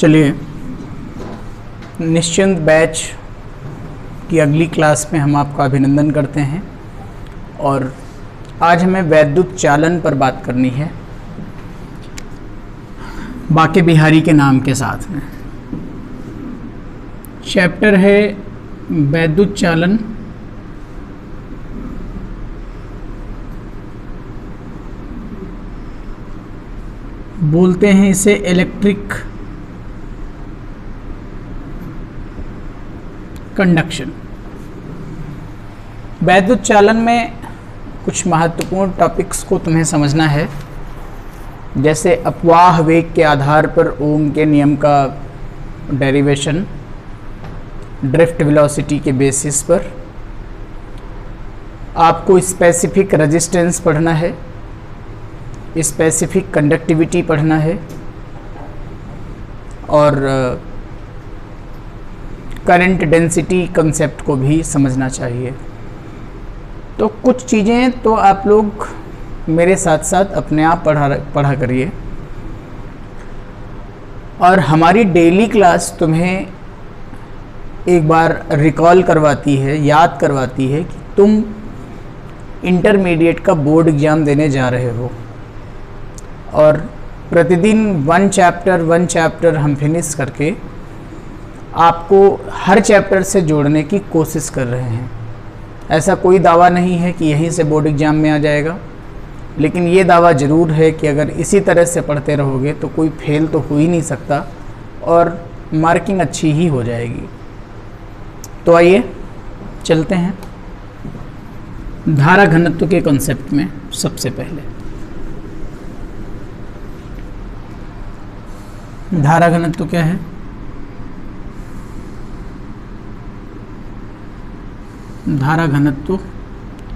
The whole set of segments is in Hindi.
चलिए, निश्चिंत बैच की अगली क्लास में हम आपका अभिनंदन करते हैं और आज हमें वैद्युत चालन पर बात करनी है बाके बिहारी के नाम के साथ में। चैप्टर है वैद्युत चालन। बोलते हैं इसे इलेक्ट्रिक कंडक्शन। वैद्युत चालन में कुछ महत्वपूर्ण टॉपिक्स को तुम्हें समझना है, जैसे अपवाह वेग के आधार पर ओम के नियम का डेरिवेशन, ड्रिफ्ट वेलोसिटी के बेसिस पर। आपको स्पेसिफिक रेजिस्टेंस पढ़ना है, स्पेसिफिक कंडक्टिविटी पढ़ना है और करंट डेंसिटी कंसेप्ट को भी समझना चाहिए। तो कुछ चीज़ें तो आप लोग मेरे साथ साथ अपने आप पढ़ा करिए और हमारी डेली क्लास तुम्हें एक बार रिकॉल करवाती है, याद करवाती है कि तुम इंटरमीडिएट का बोर्ड एग्ज़ाम देने जा रहे हो और प्रतिदिन वन चैप्टर हम फिनिश करके आपको हर चैप्टर से जोड़ने की कोशिश कर रहे हैं। ऐसा कोई दावा नहीं है कि यहीं से बोर्ड एग्ज़ाम में आ जाएगा, लेकिन ये दावा ज़रूर है कि अगर इसी तरह से पढ़ते रहोगे तो कोई फेल तो हो ही नहीं सकता और मार्किंग अच्छी ही हो जाएगी। तो आइए चलते हैं धारा घनत्व के कॉन्सेप्ट में। सबसे पहले धारा घनत्व क्या है? धारा घनत्व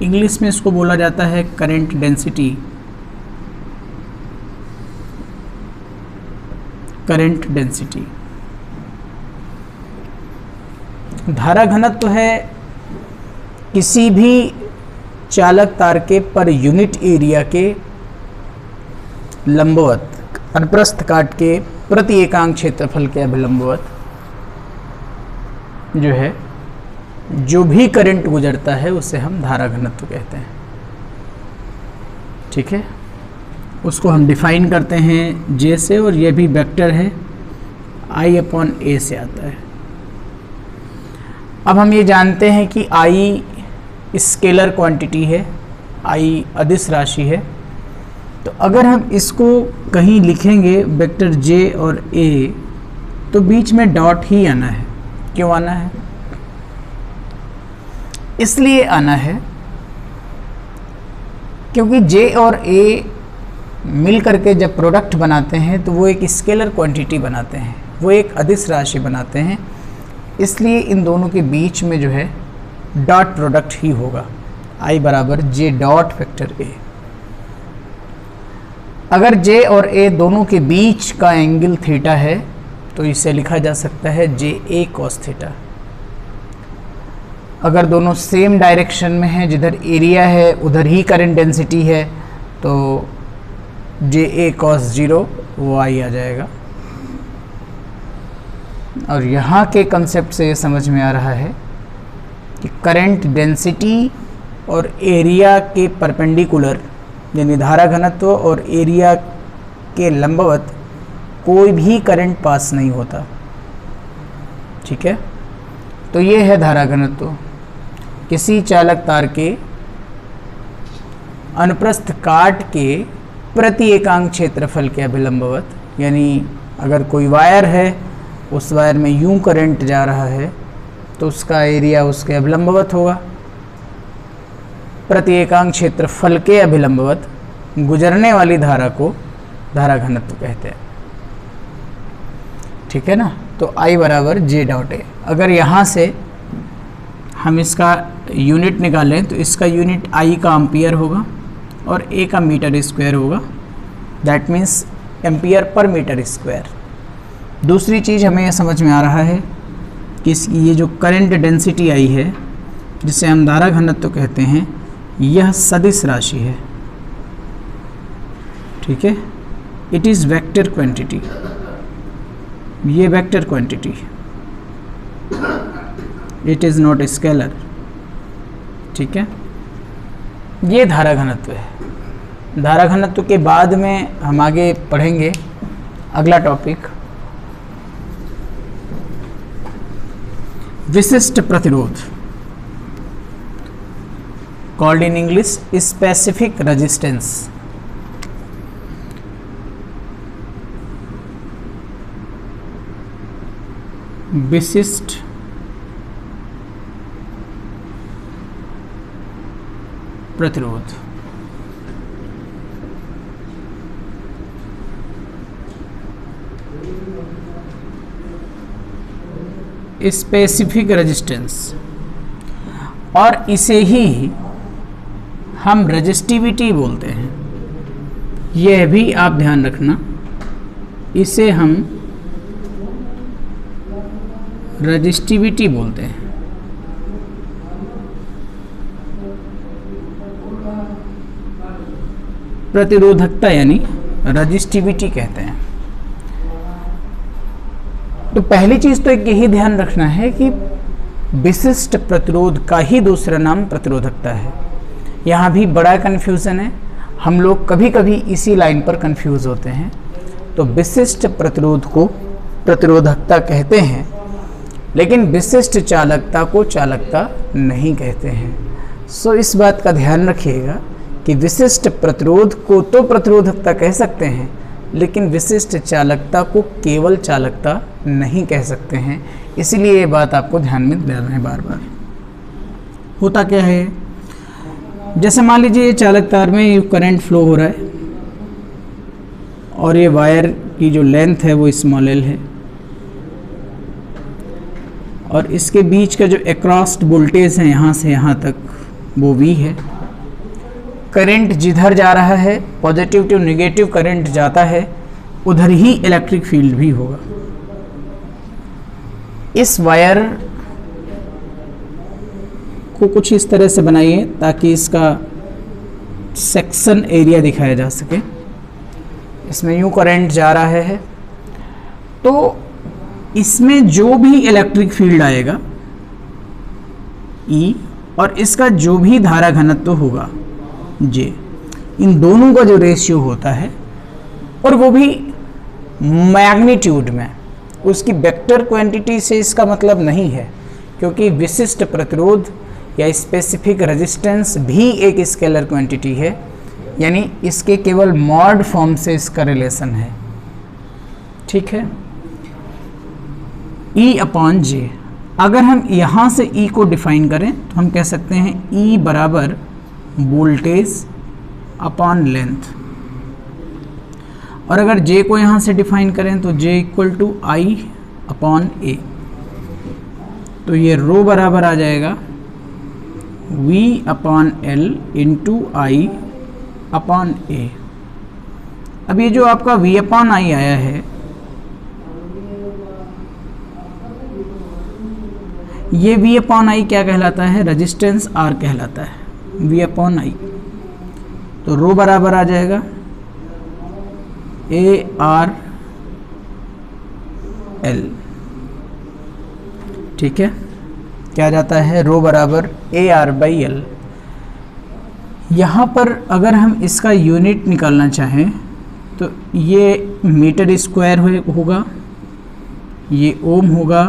इंग्लिश में इसको बोला जाता है करंट डेंसिटी। करंट डेंसिटी धारा घनत्व है किसी भी चालक तार के पर यूनिट एरिया के लंबवत अनुप्रस्थ काट के प्रति एकांक क्षेत्रफल के अभिलंबवत जो है, जो भी करंट गुजरता है उसे हम धारा घनत्व कहते हैं। ठीक है, उसको हम डिफाइन करते हैं जे से, और यह भी वेक्टर है I/A से आता है। अब हम ये जानते हैं कि I स्केलर क्वांटिटी है, I अदिश राशि है। तो अगर हम इसको कहीं लिखेंगे वेक्टर J और A, तो बीच में डॉट ही आना है। क्यों आना है? इसलिए आना है क्योंकि J और A मिल करके जब प्रोडक्ट बनाते हैं तो वो एक स्केलर क्वांटिटी बनाते हैं, वो एक अदिश राशि बनाते हैं। इसलिए इन दोनों के बीच में जो है डॉट प्रोडक्ट ही होगा, I बराबर J डॉट वेक्टर A। अगर J और A दोनों के बीच का एंगल थीटा है तो इसे लिखा जा सकता है JA cos थीटा। अगर दोनों सेम डायरेक्शन में हैं, जिधर एरिया है उधर ही करंट डेंसिटी है, तो JA cos 0 वो I आ जाएगा। और यहाँ के कंसेप्ट से ये समझ में आ रहा है कि करंट डेंसिटी और एरिया के परपेंडिकुलर, यानी धारा घनत्व और एरिया के लंबवत कोई भी करंट पास नहीं होता। ठीक है, तो ये है धारा घनत्व किसी चालक तार के अनुप्रस्थ काट के प्रति एकांक क्षेत्रफल के अभिलंबवत। यानी अगर कोई वायर है, उस वायर में यूं करंट जा रहा है तो उसका एरिया उसके अभिलंबवत होगा। प्रति एकांक क्षेत्रफल के अभिलंबवत गुजरने वाली धारा को धारा घनत्व कहते हैं। ठीक है ना? तो I बराबर J डॉट A। अगर यहाँ से हम इसका यूनिट निकालें तो इसका यूनिट I का एम्पियर होगा और A का मीटर स्क्वायर होगा। That means ampere per metre square. दूसरी चीज़ हमें यह समझ में आ रहा है कि ये जो करंट डेंसिटी I है, जिसे हम धारा घनत्व कहते हैं, यह सदिश राशि है। ठीक है, इट इज़ वेक्टर क्वांटिटी। ये vector quantity, it is not scalar, ठीक है। ये धारा घनत्व है। धारा घनत्व के बाद में हम आगे पढ़ेंगे अगला टॉपिक विशिष्ट प्रतिरोध, called in English specific resistance. विशिष्ट प्रतिरोध। स्पेसिफिक रेजिस्टेंस, और इसे ही हम रेजिस्टिविटी बोलते हैं। यह भी आप ध्यान रखना, इसे हम रेजिस्टिविटी बोलते हैं। प्रतिरोधकता यानी रेजिस्टिविटी कहते हैं। तो पहली चीज तो एक यही ध्यान रखना है कि विशिष्ट प्रतिरोध का ही दूसरा नाम प्रतिरोधकता है। यहाँ भी बड़ा कन्फ्यूजन है, हम लोग कभी कभी इसी लाइन पर कन्फ्यूज होते हैं। तो विशिष्ट प्रतिरोध को प्रतिरोधकता कहते हैं, लेकिन विशिष्ट चालकता को चालकता नहीं कहते हैं। सो इस बात का ध्यान रखिएगा कि विशिष्ट प्रतिरोध को तो प्रतिरोधकता कह सकते हैं, लेकिन विशिष्ट चालकता को केवल चालकता नहीं कह सकते हैं। इसलिए ये बात आपको ध्यान में देना है बार बार। होता क्या है, जैसे मान लीजिए ये चालक तार में करंट फ्लो हो रहा है और ये वायर की जो लेंथ है वो स्मॉल एल है, और इसके बीच का जो अक्रॉस वोल्टेज है यहाँ से यहाँ तक वो V है। करंट जिधर जा रहा है, पॉजिटिव टू नेगेटिव करंट जाता है, उधर ही इलेक्ट्रिक फील्ड भी होगा। इस वायर को कुछ इस तरह से बनाइए ताकि इसका सेक्शन एरिया दिखाया जा सके। इसमें यूं करंट जा रहा है, तो इसमें जो भी इलेक्ट्रिक फील्ड आएगा E, और इसका जो भी धारा घनत्व होगा J, इन दोनों का जो रेशियो होता है, और वो भी मैग्नीट्यूड में, उसकी वेक्टर क्वांटिटी से इसका मतलब नहीं है, क्योंकि विशिष्ट प्रतिरोध या स्पेसिफिक रेजिस्टेंस भी एक स्केलर क्वांटिटी है, यानी इसके केवल मॉड फॉर्म से इसका रिलेशन है, ठीक है। E/J, अगर हम यहाँ से E को डिफाइन करें तो हम कह सकते हैं E बराबर वोल्टेज अपॉन लेंथ, और अगर J को यहाँ से डिफाइन करें तो J इक्वल टू I/A। तो ये रो बराबर आ जाएगा V/L इंटू I/A। अब ये जो आपका V/I आया है, ये V/I क्या कहलाता है, रेजिस्टेंस R कहलाता है, V/I। तो रो बराबर आ जाएगा ARL, ठीक है। क्या जाता है, रो बराबर AR/L। यहाँ पर अगर हम इसका यूनिट निकालना चाहें तो ये मीटर स्क्वायर होगा, ये ओम होगा,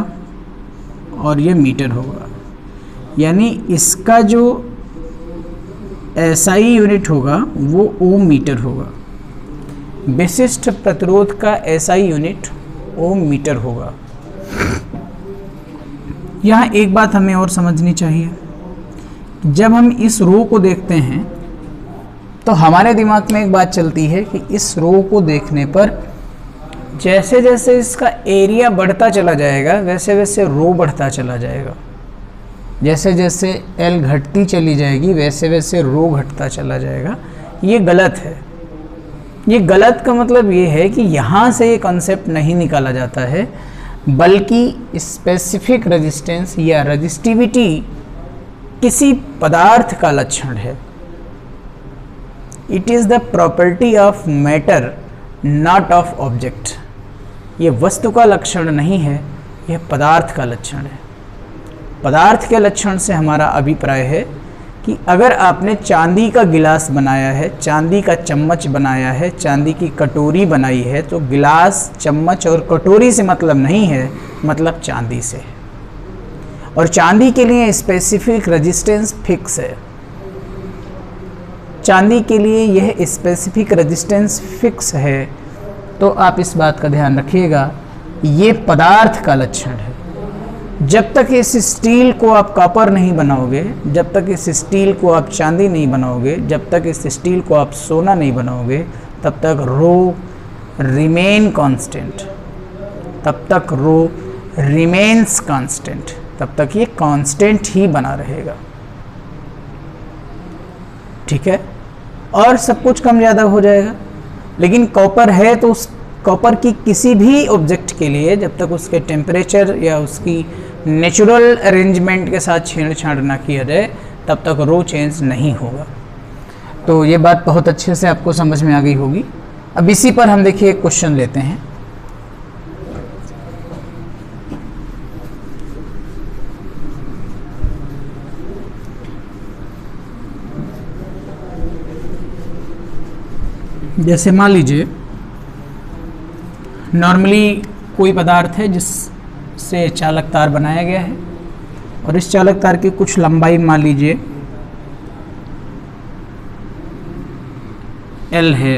और ये मीटर होगा। यानी इसका जो SI यूनिट होगा वो ओम मीटर होगा, विशिष्ट प्रतिरोध का SI यूनिट ओम मीटर होगा। यहाँ एक बात हमें और समझनी चाहिए, जब हम इस रो को देखते हैं तो हमारे दिमाग में एक बात चलती है कि इस रो को देखने पर जैसे जैसे इसका एरिया बढ़ता चला जाएगा वैसे वैसे रो बढ़ता चला जाएगा, जैसे जैसे L घटती चली जाएगी वैसे वैसे रो घटता चला जाएगा। ये गलत है। ये गलत का मतलब ये है कि यहाँ से ये कॉन्सेप्ट नहीं निकाला जाता है, बल्कि स्पेसिफिक रेजिस्टेंस या रेजिस्टिविटी किसी पदार्थ का लक्षण है। It is the property of matter, not of object. ये वस्तु का लक्षण नहीं है, यह पदार्थ का लक्षण है। पदार्थ के लक्षण से हमारा अभिप्राय है कि अगर आपने चांदी का गिलास बनाया है, चांदी का चम्मच बनाया है, चांदी की कटोरी बनाई है, तो गिलास, चम्मच और कटोरी से मतलब नहीं है, मतलब चांदी से है। और चांदी के लिए स्पेसिफिक रेजिस्टेंस फिक्स है। चांदी के लिए यह स्पेसिफिक रेजिस्टेंस फिक्स है। तो आप इस बात का ध्यान रखिएगा, ये पदार्थ का लक्षण है। जब तक इस स्टील को आप कॉपर नहीं बनाओगे, जब तक इस स्टील को आप चांदी नहीं बनाओगे, जब तक इस स्टील को आप सोना नहीं बनाओगे, तब तक रो रिमेन कांस्टेंट, तब तक रो रिमेन्स कांस्टेंट, तब तक ये कांस्टेंट ही बना रहेगा। ठीक है, और सब कुछ कम ज़्यादा हो जाएगा। लेकिन कॉपर है तो उस कॉपर की किसी भी ऑब्जेक्ट के लिए जब तक उसके टेम्परेचर या उसकी नेचुरल अरेंजमेंट के साथ छेड़छाड़ ना किया जाए, तब तक रो चेंज नहीं होगा। तो ये बात बहुत अच्छे से आपको समझ में आ गई होगी। अब इसी पर हम देखिए एक क्वेश्चन लेते हैं। जैसे मान लीजिए नॉर्मली कोई पदार्थ है जिससे चालक तार बनाया गया है, और इस चालक तार की कुछ लंबाई मान लीजिए L है।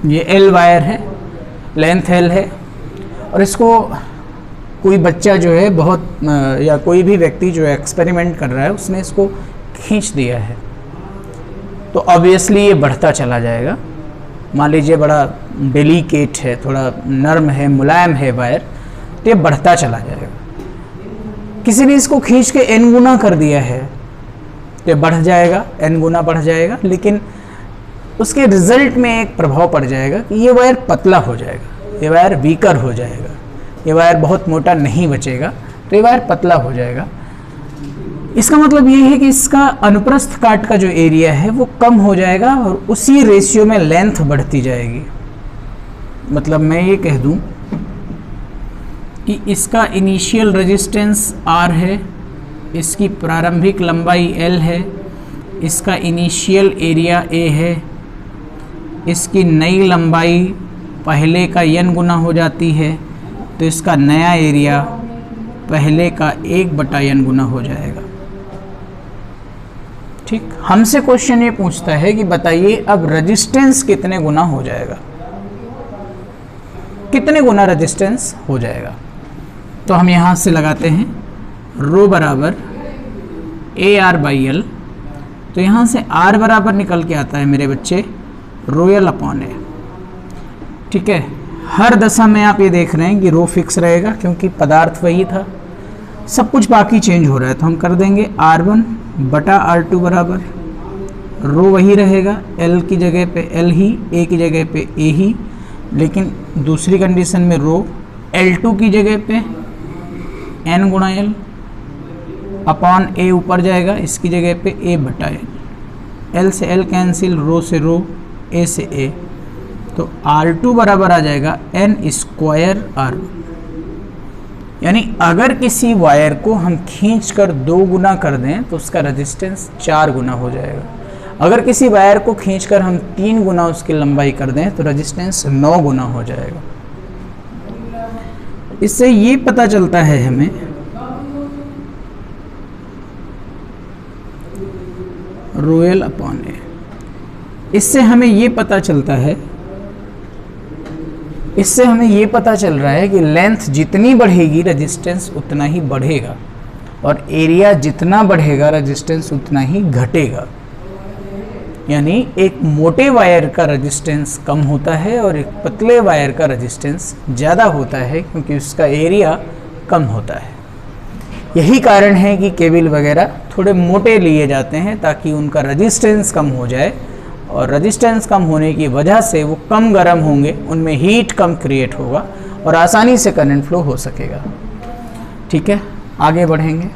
ये L वायर है, लेंथ L है, और इसको कोई बच्चा जो है बहुत या कोई भी व्यक्ति जो है एक्सपेरिमेंट कर रहा है, उसने इसको खींच दिया है, तो ऑब्वियसली ये बढ़ता चला जाएगा। मान लीजिए बड़ा डेलिकेट है, थोड़ा नर्म है, मुलायम है वायर, तो ये बढ़ता चला जाएगा। किसी ने इसको खींच के n गुना कर दिया है तो ये बढ़ जाएगा, n गुना बढ़ जाएगा, लेकिन उसके रिजल्ट में एक प्रभाव पड़ जाएगा कि ये वायर पतला हो जाएगा, ये वायर वीकर हो जाएगा, ये वायर बहुत मोटा नहीं बचेगा, तो ये वायर पतला हो जाएगा। इसका मतलब ये है कि इसका अनुप्रस्थ काट का जो एरिया है वो कम हो जाएगा और उसी रेशियो में लेंथ बढ़ती जाएगी। मतलब मैं ये कह दूं कि इसका इनिशियल रेजिस्टेंस R है, इसकी प्रारंभिक लंबाई L है, इसका इनिशियल एरिया A है, इसकी नई लंबाई पहले का n गुना हो जाती है, तो इसका नया एरिया पहले का 1/n गुना हो जाएगा। ठीक, हमसे क्वेश्चन ये पूछता है कि बताइए अब रेजिस्टेंस कितने गुना हो जाएगा, कितने गुना रेजिस्टेंस हो जाएगा। तो हम यहाँ से लगाते हैं रो बराबर AR/L। तो यहाँ से R बराबर निकल के आता है मेरे बच्चे रो L अपॉन A। ठीक है, हर दशा में आप ये देख रहे हैं कि रो फिक्स रहेगा क्योंकि पदार्थ वही था, सब कुछ बाकी चेंज हो रहा है। तो हम कर देंगे R1/R2 बराबर रो वही रहेगा, L की जगह पे L ही, A की जगह पे A ही, लेकिन दूसरी कंडीशन में रो L2 की जगह पे N गुणा L अपॉन A ऊपर जाएगा, इसकी जगह पे A/N, L से L कैंसिल, रो से रो, A से A, तो R2 बराबर आ जाएगा N² R1। यानी अगर किसी वायर को हम खींचकर 2 गुना कर दें तो उसका रेजिस्टेंस 4 गुना हो जाएगा। अगर किसी वायर को खींचकर हम 3 गुना उसकी लंबाई कर दें तो रेजिस्टेंस 9 गुना हो जाएगा। इससे ये पता चलता है हमें रो L अपॉन A, इससे हमें ये पता चलता है, इससे हमें ये पता चल रहा है कि लेंथ जितनी बढ़ेगी रेजिस्टेंस उतना ही बढ़ेगा, और एरिया जितना बढ़ेगा रेजिस्टेंस उतना ही घटेगा। यानी एक मोटे वायर का रेजिस्टेंस कम होता है और एक पतले वायर का रेजिस्टेंस ज़्यादा होता है क्योंकि उसका एरिया कम होता है। यही कारण है कि केबल वगैरह थोड़े मोटे लिए जाते हैं ताकि उनका रेजिस्टेंस कम हो जाए, और रेजिस्टेंस कम होने की वजह से वो कम गर्म होंगे, उनमें हीट कम क्रिएट होगा और आसानी से करंट फ्लो हो सकेगा। ठीक है, आगे बढ़ेंगे।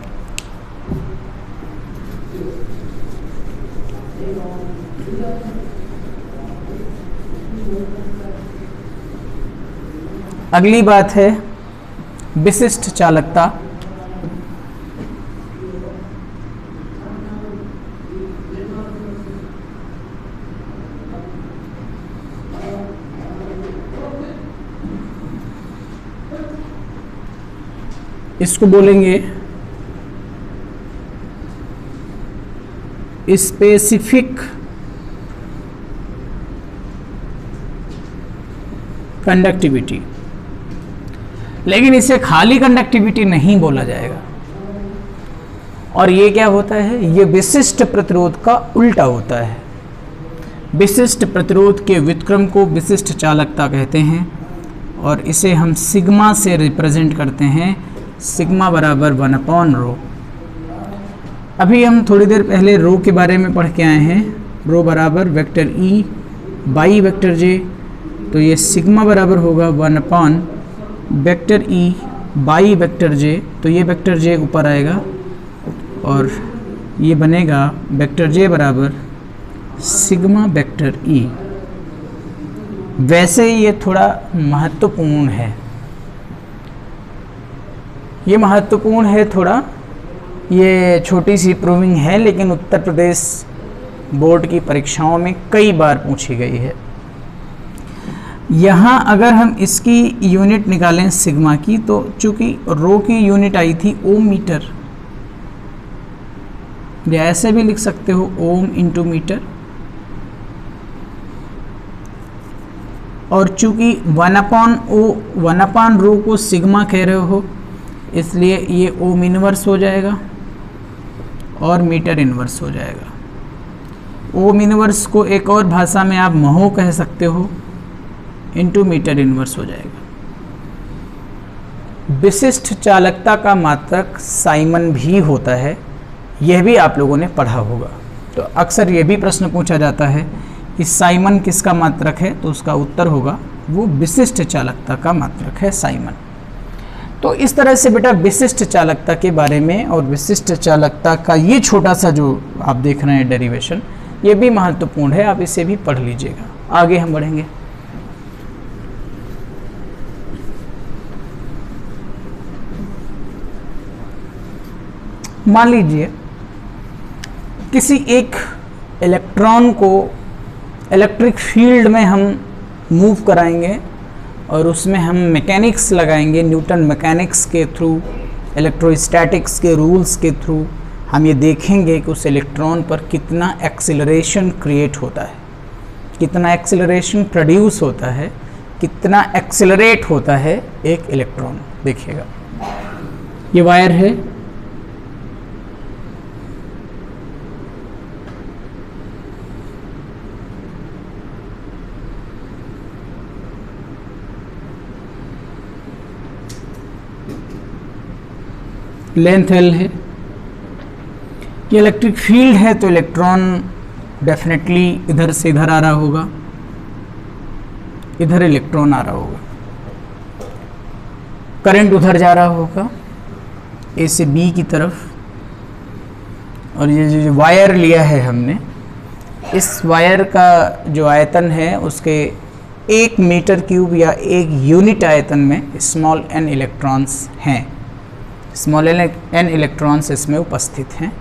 अगली बात है विशिष्ट चालकता। इसको बोलेंगे स्पेसिफिक कंडक्टिविटी, लेकिन इसे खाली कंडक्टिविटी नहीं बोला जाएगा। और ये क्या होता है, ये विशिष्ट प्रतिरोध का उल्टा होता है। विशिष्ट प्रतिरोध के व्युत्क्रम को विशिष्ट चालकता कहते हैं और इसे हम सिग्मा से रिप्रेजेंट करते हैं। सिग्मा बराबर 1/ρ। अभी हम थोड़ी देर पहले रो के बारे में पढ़ के आए हैं। रो बराबर वेक्टर ई बाई वेक्टर जे, तो ये सिग्मा बराबर होगा 1 वेक्टर ई बाई वेक्टर जे, तो ये वेक्टर जे ऊपर आएगा और ये बनेगा वेक्टर जे बराबर सिग्मा वेक्टर ई। वैसे ये थोड़ा महत्वपूर्ण है, ये महत्वपूर्ण है थोड़ा, ये छोटी सी प्रूविंग है, लेकिन उत्तर प्रदेश बोर्ड की परीक्षाओं में कई बार पूछी गई है। यहाँ अगर हम इसकी यूनिट निकालें सिग्मा की, तो चूंकि रो की यूनिट आई थी ओम मीटर, या ऐसे भी लिख सकते हो ओम इंटू मीटर, और चूंकि 1/ρ को सिग्मा कह रहे हो, इसलिए ये ओम इनवर्स हो जाएगा और मीटर इनवर्स हो जाएगा। ओम इनवर्स को एक और भाषा में आप महो कह सकते हो, इंटू मीटर इनवर्स हो जाएगा। विशिष्ट चालकता का मात्रक साइमन भी होता है, यह भी आप लोगों ने पढ़ा होगा। तो अक्सर यह भी प्रश्न पूछा जाता है कि साइमन किसका मात्रक है, तो उसका उत्तर होगा वो विशिष्ट चालकता का मात्रक है साइमन। तो इस तरह से बेटा विशिष्ट चालकता के बारे में और विशिष्ट चालकता का ये छोटा सा जो आप देख रहे हैं डेरिवेशन, ये भी महत्वपूर्ण है, आप इसे भी पढ़ लीजिएगा। आगे हम बढ़ेंगे। मान लीजिए किसी एक इलेक्ट्रॉन को इलेक्ट्रिक फील्ड में हम मूव कराएंगे और उसमें हम मैकेनिक्स लगाएंगे, न्यूटन मैकेनिक्स के थ्रू, इलेक्ट्रोस्टैटिक्स के रूल्स के थ्रू हम ये देखेंगे कि उस इलेक्ट्रॉन पर कितना एक्सीलरेशन क्रिएट होता है, कितना एक्सीलरेशन प्रोड्यूस होता है, कितना एक्सीलरेट होता है एक इलेक्ट्रॉन। देखिएगा ये वायर है, लेंथ L है, ये इलेक्ट्रिक फील्ड है, तो इलेक्ट्रॉन डेफिनेटली इधर से इधर आ रहा होगा, इधर इलेक्ट्रॉन आ रहा होगा, करंट उधर जा रहा होगा A से B की तरफ। और ये जो वायर लिया है हमने, इस वायर का जो आयतन है उसके 1 मीटर क्यूब या 1 यूनिट आयतन में स्मॉल n इलेक्ट्रॉन्स हैं, स्मॉल n इलेक्ट्रॉन्स इसमें उपस्थित हैं।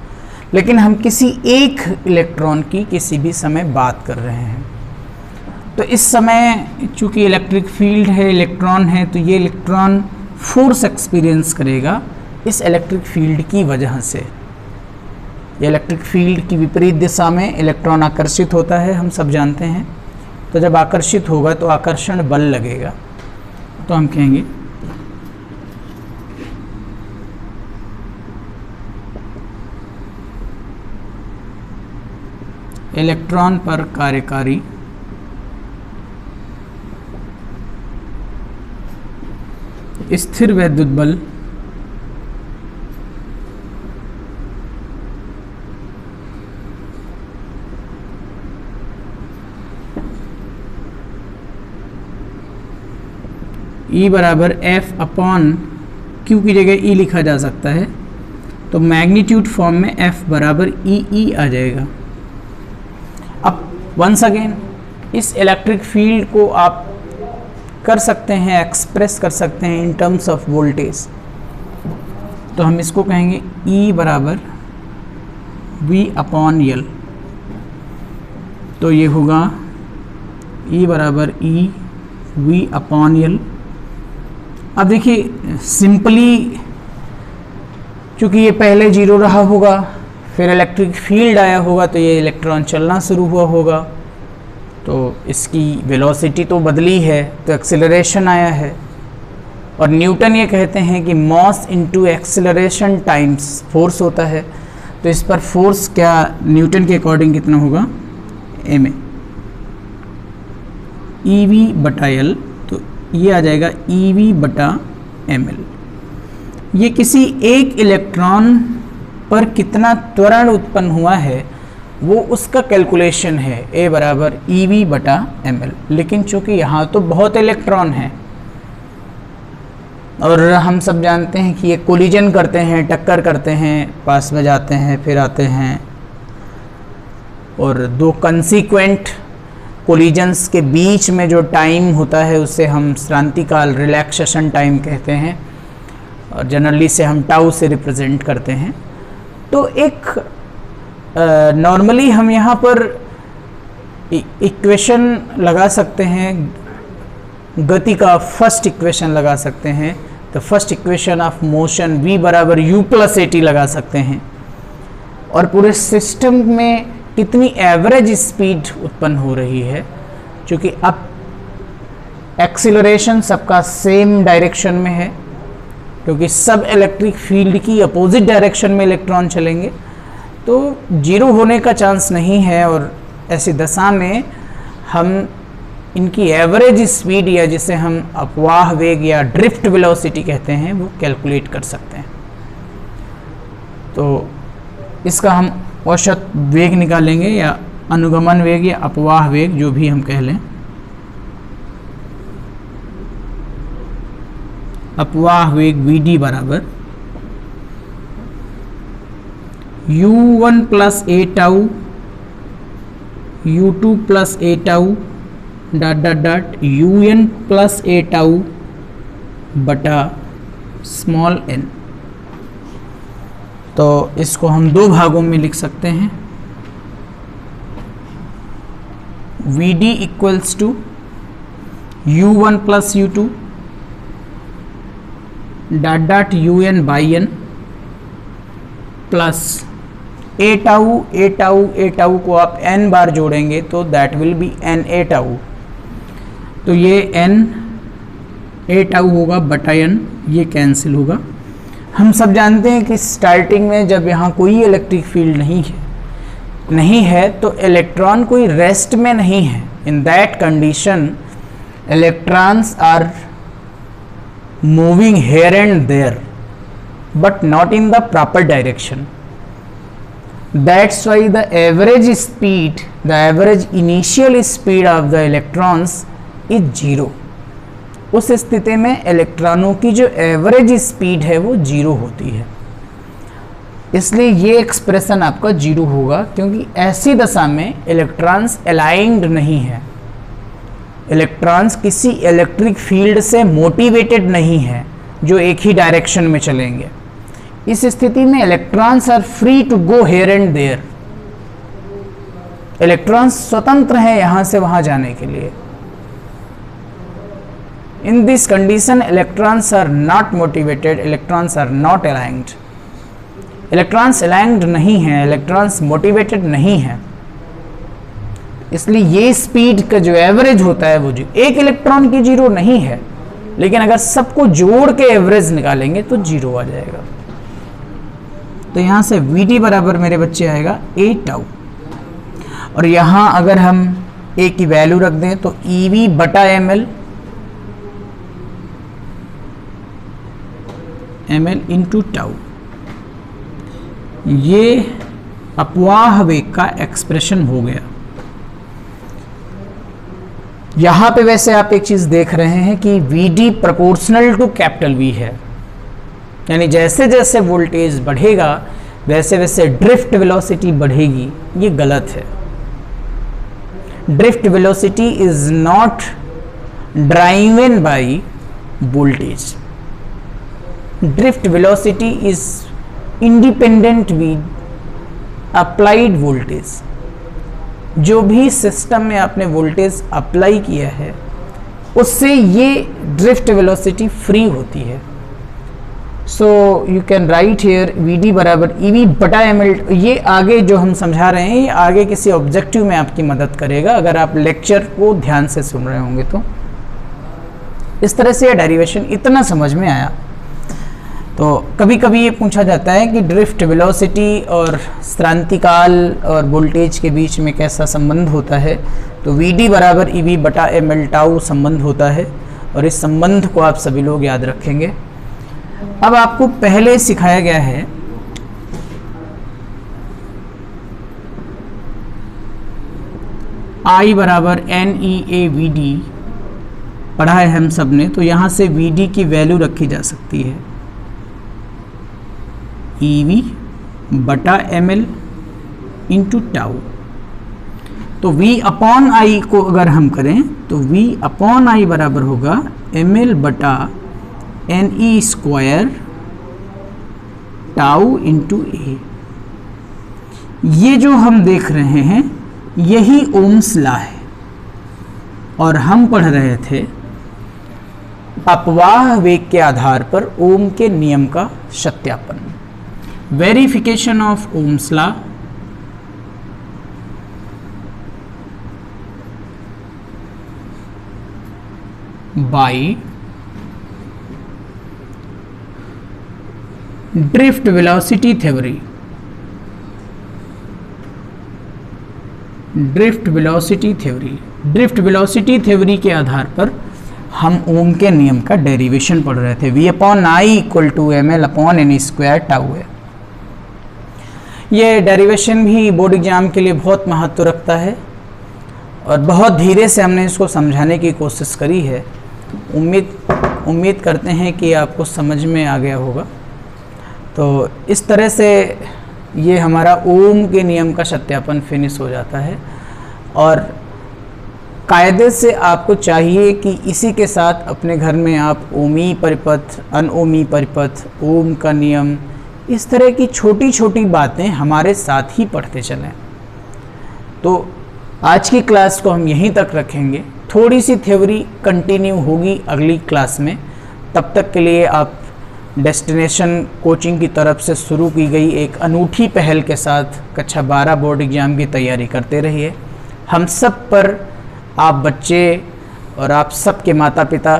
लेकिन हम किसी एक इलेक्ट्रॉन की किसी भी समय बात कर रहे हैं, तो इस समय चूंकि इलेक्ट्रिक फील्ड है, इलेक्ट्रॉन है, तो ये इलेक्ट्रॉन फोर्स एक्सपीरियंस करेगा इस इलेक्ट्रिक फील्ड की वजह से। ये इलेक्ट्रिक फील्ड की विपरीत दिशा में इलेक्ट्रॉन आकर्षित होता है, हम सब जानते हैं। तो जब आकर्षित होगा तो आकर्षण बल लगेगा, तो हम कहेंगे इलेक्ट्रॉन पर कार्यकारी स्थिर वैद्युत बल E बराबर F अपॉन Q की जगह E लिखा जा सकता है, तो मैग्नीट्यूड फॉर्म में F बराबर E आ जाएगा। वंस अगेन इस इलेक्ट्रिक फील्ड को आप कर सकते हैं, एक्सप्रेस कर सकते हैं इन टर्म्स ऑफ वोल्टेज। तो हम इसको कहेंगे E बराबर V अपॉन L। तो ये होगा E बराबर E V अपॉन L। अब देखिए सिंपली, चूँकि ये पहले जीरो रहा होगा, फिर इलेक्ट्रिक फील्ड आया होगा तो ये इलेक्ट्रॉन चलना शुरू हुआ होगा, तो इसकी वेलोसिटी तो बदली है, तो एक्सेलरेशन आया है। और न्यूटन ये कहते हैं कि mass into acceleration times force होता है। तो इस पर फोर्स क्या न्यूटन के अकॉर्डिंग कितना होगा, ma EV बटा L, तो ये आ जाएगा EV बटा ml। ये किसी एक इलेक्ट्रॉन पर कितना त्वरण उत्पन्न हुआ है वो उसका कैलकुलेशन है, A बराबर EV बटा ml। लेकिन चूंकि यहाँ तो बहुत इलेक्ट्रॉन हैं और हम सब जानते हैं कि ये कोलिजन करते हैं, टक्कर करते हैं, पास में जाते हैं, फिर आते हैं, और दो कंसीक्वेंट कोलिजन्स के बीच में जो टाइम होता है उसे हम क्रांतिकाल, रिलैक्सेशन टाइम कहते हैं, और जनरली से हम टाउ से रिप्रेजेंट करते हैं। तो एक नॉर्मली हम यहाँ पर इक्वेशन लगा सकते हैं, गति का फर्स्ट इक्वेशन लगा सकते हैं, तो first equation of motion v बराबर u प्लस at लगा सकते हैं, और पूरे सिस्टम में कितनी एवरेज स्पीड उत्पन्न हो रही है, क्योंकि अब एक्सीलरेशन सबका सेम डायरेक्शन में है, क्योंकि सब इलेक्ट्रिक फील्ड की अपोजिट डायरेक्शन में इलेक्ट्रॉन चलेंगे, तो जीरो होने का चांस नहीं है। और ऐसी दशा में हम इनकी एवरेज स्पीड, या जिसे हम अपवाह वेग या ड्रिफ्ट वेलोसिटी कहते हैं, वो कैलकुलेट कर सकते हैं। तो इसका हम औसत वेग निकालेंगे, या अनुगमन वेग या अपवाह वेग, जो भी हम कह लें। अपवाह वेग Vd बराबर U1 plus a tau U2 plus a tau dot dot dot UN plus a tau बटा स्मॉल n। तो इसको हम दो भागों में लिख सकते हैं। Vd equals to U1 plus U2 dot dot UN by n plus a tau को आप n बार जोड़ेंगे तो that will be n a tau. तो ये n a टाउ होगा बटा n, ये कैंसिल होगा। हम सब जानते हैं कि स्टार्टिंग में जब यहाँ कोई इलेक्ट्रिक फील्ड नहीं है तो इलेक्ट्रॉन कोई रेस्ट में नहीं है। In that condition electrons are moving here and there but not in the proper direction. That's why the average speed, the average initial speed of the electrons is 0. उस स्थिति में इलेक्ट्रॉनों की जो एवरेज स्पीड है वो 0 होती है, इसलिए ये एक्सप्रेशन आपका 0 होगा, क्योंकि ऐसी दशा में इलेक्ट्रॉन्स अलाइंड नहीं है, इलेक्ट्रॉन्स किसी इलेक्ट्रिक फील्ड से मोटिवेटेड नहीं है जो एक ही डायरेक्शन में चलेंगे। इस स्थिति में electrons are free to go here and there, electrons स्वतंत्र हैं यहां से वहां जाने के लिए। In this condition electrons are not motivated, electrons are not aligned. Electrons aligned नहीं है, इलेक्ट्रॉन्स मोटिवेटेड नहीं है, इसलिए ये स्पीड का जो एवरेज होता है वो एक इलेक्ट्रॉन की 0 नहीं है, लेकिन अगर सबको जोड़ के एवरेज निकालेंगे तो 0 आ जाएगा। तो यहां से Vd बराबर मेरे बच्चे आएगा a टाउ, और यहां अगर हम a की वैल्यू रख दें तो EV बटा ml इंटू टाउ, ये अपवाह वेग का एक्सप्रेशन हो गया। यहाँ पे वैसे आप एक चीज़ देख रहे हैं कि Vd proportional to capital V है, यानी जैसे जैसे वोल्टेज बढ़ेगा वैसे वैसे ड्रिफ्ट वेलोसिटी बढ़ेगी। ये गलत है। Drift velocity is not driven by voltage. Drift velocity is independent with applied voltage. जो भी सिस्टम में आपने वोल्टेज अप्लाई किया है उससे ये ड्रिफ्ट वेलोसिटी फ्री होती है. So you can write here V D बराबर ई वी बटा एम एल. ये आगे जो हम समझा रहे हैं ये आगे किसी ऑब्जेक्टिव में आपकी मदद करेगा अगर आप लेक्चर को ध्यान से सुन रहे होंगे तो. इस तरह से यह डेरिवेशन इतना समझ में आया. तो कभी कभी ये पूछा जाता है कि ड्रिफ्ट वेलोसिटी और क्रांतिकाल और वोल्टेज के बीच में कैसा संबंध होता है. तो वी डी बराबर ई वी बटा एम एल टाउ संबंध होता है और इस संबंध को आप सभी लोग याद रखेंगे. अब आपको पहले सिखाया गया है I बराबर N E A V D पढ़ा है हम सब ने. तो यहाँ से वी डी की वैल्यू रखी जा सकती है ई वी बटा एम एल इंटू टाउ. तो v अपॉन आई को अगर हम करें तो v अपॉन आई बराबर होगा एम एल बटा N E square tau into A. ये जो हम देख रहे हैं यही ओम्स लॉ है और हम पढ़ रहे थे अपवाह वेग के आधार पर ओम के नियम का सत्यापन. Verification of Ohm's law by drift velocity theory. Drift velocity theory. Drift velocity theory के आधार पर हम ओम के नियम का डेरिवेशन पढ़ रहे थे. v upon I equal to M L upon N square tau है. ये डेरिवेशन भी बोर्ड एग्जाम के लिए बहुत महत्व रखता है और बहुत धीरे से हमने इसको समझाने की कोशिश करी है. उम्मीद करते हैं कि आपको समझ में आ गया होगा. तो इस तरह से ये हमारा ओम के नियम का सत्यापन फिनिश हो जाता है और कायदे से आपको चाहिए कि इसी के साथ अपने घर में आप ओमी परिपथ, अनओमी परिपथ, ओम का नियम, इस तरह की छोटी छोटी बातें हमारे साथ ही पढ़ते चलें. तो आज की क्लास को हम यहीं तक रखेंगे. थोड़ी सी थ्योरी कंटिन्यू होगी अगली क्लास में. तब तक के लिए आप डेस्टिनेशन कोचिंग की तरफ से शुरू की गई एक अनूठी पहल के साथ कक्षा 12 बोर्ड एग्ज़ाम की तैयारी करते रहिए. हम सब पर आप बच्चे और आप सब के माता पिता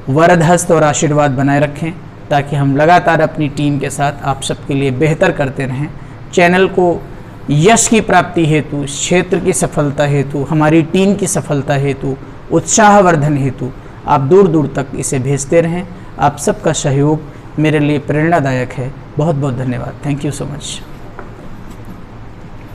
वरद हस्त और आशीर्वाद बनाए रखें ताकि हम लगातार अपनी टीम के साथ आप सबके लिए बेहतर करते रहें. चैनल को यश की प्राप्ति हेतु, क्षेत्र की सफलता हेतु, हमारी टीम की सफलता हेतु, उत्साहवर्धन हेतु आप दूर दूर तक इसे भेजते रहें. आप सबका सहयोग मेरे लिए प्रेरणादायक है. बहुत बहुत धन्यवाद. Thank you so much.